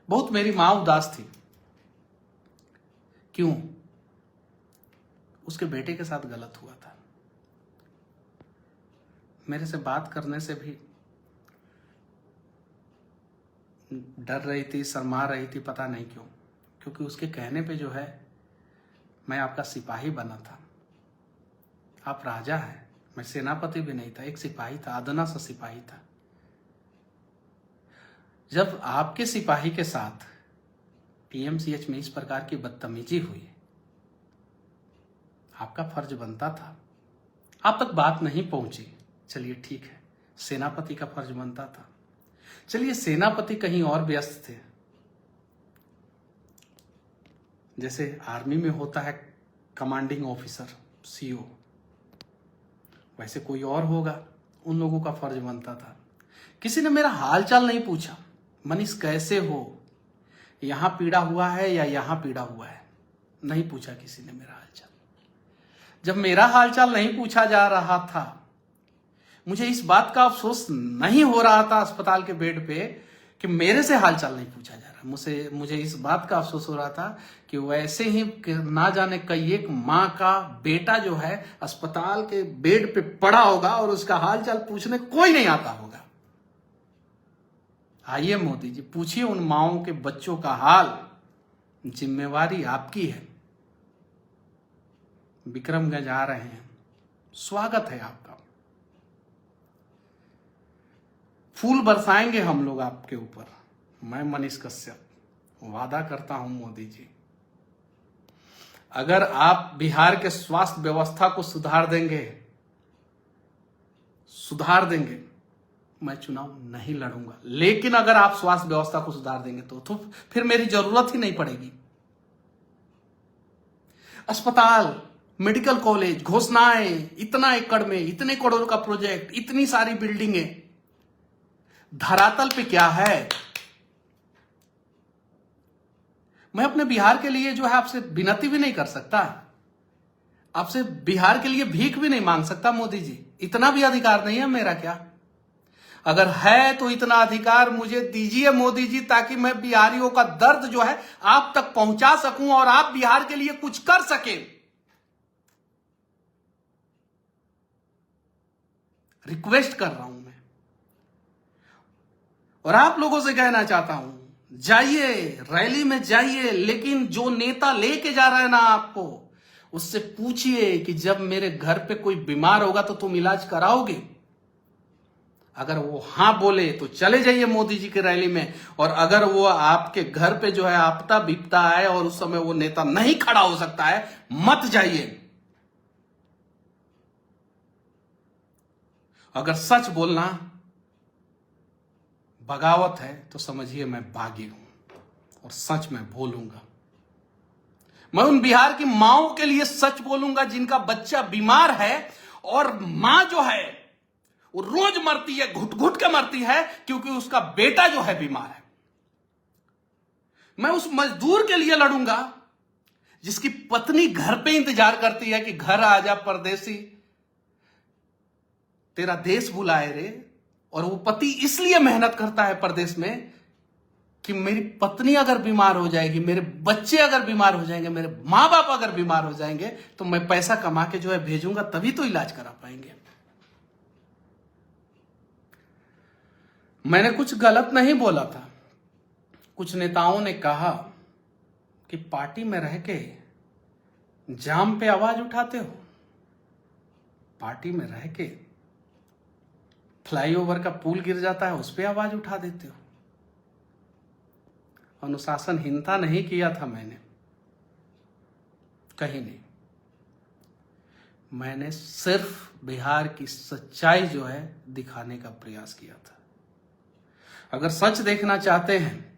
बहुत मेरी माँ उदास थी। क्यों? उसके बेटे के साथ गलत हुआ था। मेरे से बात करने से भी डर रही थी, शर्मा रही थी, पता नहीं क्यों। क्योंकि उसके कहने पे जो है, मैं आपका सिपाही बना था, आप राजा हैं। मैं सेनापति भी नहीं था, एक सिपाही था, अदना सा सिपाही था। जब आपके सिपाही के साथ पीएमसीएच में इस प्रकार की बदतमीजी हुई, आपका फर्ज बनता था। आप तक बात नहीं पहुंची, चलिए ठीक है, सेनापति का फर्ज बनता था। चलिए सेनापति कहीं और व्यस्त थे, जैसे आर्मी में होता है कमांडिंग ऑफिसर, सीओ, वैसे कोई और होगा, उन लोगों का फर्ज बनता था। किसी ने मेरा हालचाल नहीं पूछा, मनीष कैसे हो, यहां पीड़ा हुआ है या यहां पीड़ा हुआ है, नहीं पूछा किसी ने मेरा हालचाल। जब मेरा हालचाल नहीं पूछा जा रहा था, मुझे इस बात का अफसोस नहीं हो रहा था अस्पताल के बेड पे कि मेरे से हालचाल नहीं पूछा जा रहा। मुझे इस बात का अफसोस हो रहा था कि वैसे ही ना जाने कई एक माँ का बेटा जो है अस्पताल के बेड पे पड़ा होगा और उसका हालचाल पूछने कोई नहीं आता होगा। आइए मोदी जी, पूछिए उन माओं के बच्चों का हाल, जिम्मेवारी आपकी है। विक्रमगंज आ रहे हैं, स्वागत है आपका। फूल बरसाएंगे हम लोग आपके ऊपर। मैं मनीष कश्यप वादा करता हूं मोदी जी, अगर आप बिहार के स्वास्थ्य व्यवस्था को सुधार देंगे, मैं चुनाव नहीं लड़ूंगा। लेकिन अगर आप स्वास्थ्य व्यवस्था को सुधार देंगे तो फिर मेरी जरूरत ही नहीं पड़ेगी। अस्पताल, मेडिकल कॉलेज, घोषणाएं, इतना एकड़ में इतने करोड़ का प्रोजेक्ट, इतनी सारी बिल्डिंगें, धरातल पे क्या है? मैं अपने बिहार के लिए जो है आपसे विनती भी नहीं कर सकता, आपसे बिहार के लिए भीख भी नहीं मांग सकता मोदी जी। इतना भी अधिकार नहीं है मेरा क्या? अगर है तो इतना अधिकार मुझे दीजिए मोदी जी, ताकि मैं बिहारियों का दर्द जो है आप तक पहुंचा सकूं और आप बिहार के लिए कुछ कर सके। रिक्वेस्ट कर रहा हूं मैं, और आप लोगों से कहना चाहता हूं, जाइए रैली में जाइए, लेकिन जो नेता लेके जा रहा है ना आपको, उससे पूछिए कि जब मेरे घर पे कोई बीमार होगा तो तुम इलाज कराओगे? अगर वो हां बोले तो चले जाइए मोदी जी की रैली में, और अगर वो आपके घर पे जो है आपदा विपदा आए और उस समय वो नेता नहीं खड़ा हो सकता है, मत जाइए। अगर सच बोलना बगावत है तो समझिए मैं बागी हूं और सच में बोलूंगा। मैं उन बिहार की माओं के लिए सच बोलूंगा जिनका बच्चा बीमार है और मां जो है वो रोज मरती है, घुट घुट के मरती है, क्योंकि उसका बेटा जो है बीमार है। मैं उस मजदूर के लिए लड़ूंगा जिसकी पत्नी घर पे इंतजार करती है कि घर आ जा परदेसी, तेरा देश बुलाए रे। और वो पति इसलिए मेहनत करता है परदेश में कि मेरी पत्नी अगर बीमार हो जाएगी, मेरे बच्चे अगर बीमार हो जाएंगे, मेरे मां बाप अगर बीमार हो जाएंगे, तो मैं पैसा कमा के जो है भेजूंगा, तभी तो इलाज करा पाएंगे। मैंने कुछ गलत नहीं बोला था। कुछ नेताओं ने कहा कि पार्टी में रह के जाम पे आवाज उठाते हो, पार्टी में रह के फ्लाईओवर का पुल गिर जाता है उस पर आवाज उठा देते हो। अनुशासनहीनता नहीं किया था मैंने, कहीं नहीं। मैंने सिर्फ बिहार की सच्चाई जो है दिखाने का प्रयास किया था। अगर सच देखना चाहते हैं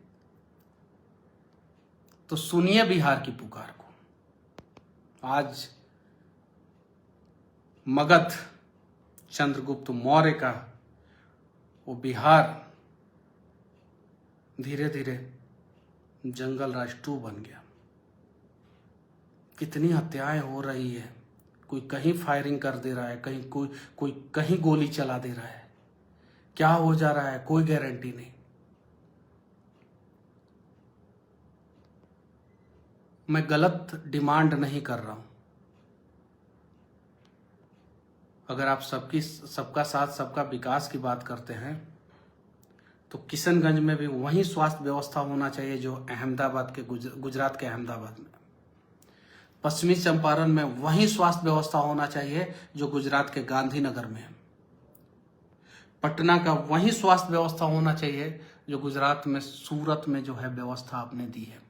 तो सुनिए बिहार की पुकार को। आज मगध चंद्रगुप्त मौर्य का वो बिहार धीरे धीरे जंगल राज 2 बन गया। कितनी हत्याएं हो रही है, कोई कहीं फायरिंग कर दे रहा है, कहीं कोई कहीं गोली चला दे रहा है। क्या हो जा रहा है कोई गारंटी नहीं। मैं गलत डिमांड नहीं कर रहा हूं। अगर आप सबका साथ सबका विकास की बात करते हैं तो किशनगंज में भी वही स्वास्थ्य व्यवस्था होना चाहिए जो अहमदाबाद के गुजरात के अहमदाबाद में। पश्चिमी चंपारण में वही स्वास्थ्य व्यवस्था होना चाहिए जो गुजरात के गांधीनगर में है। पटना का वही स्वास्थ्य व्यवस्था होना चाहिए जो गुजरात में सूरत में जो है व्यवस्था आपने दी है।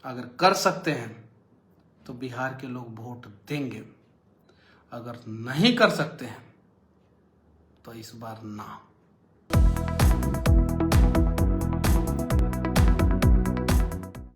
अगर कर सकते हैं तो बिहार के लोग वोट देंगे, अगर नहीं कर सकते हैं तो इस बार ना।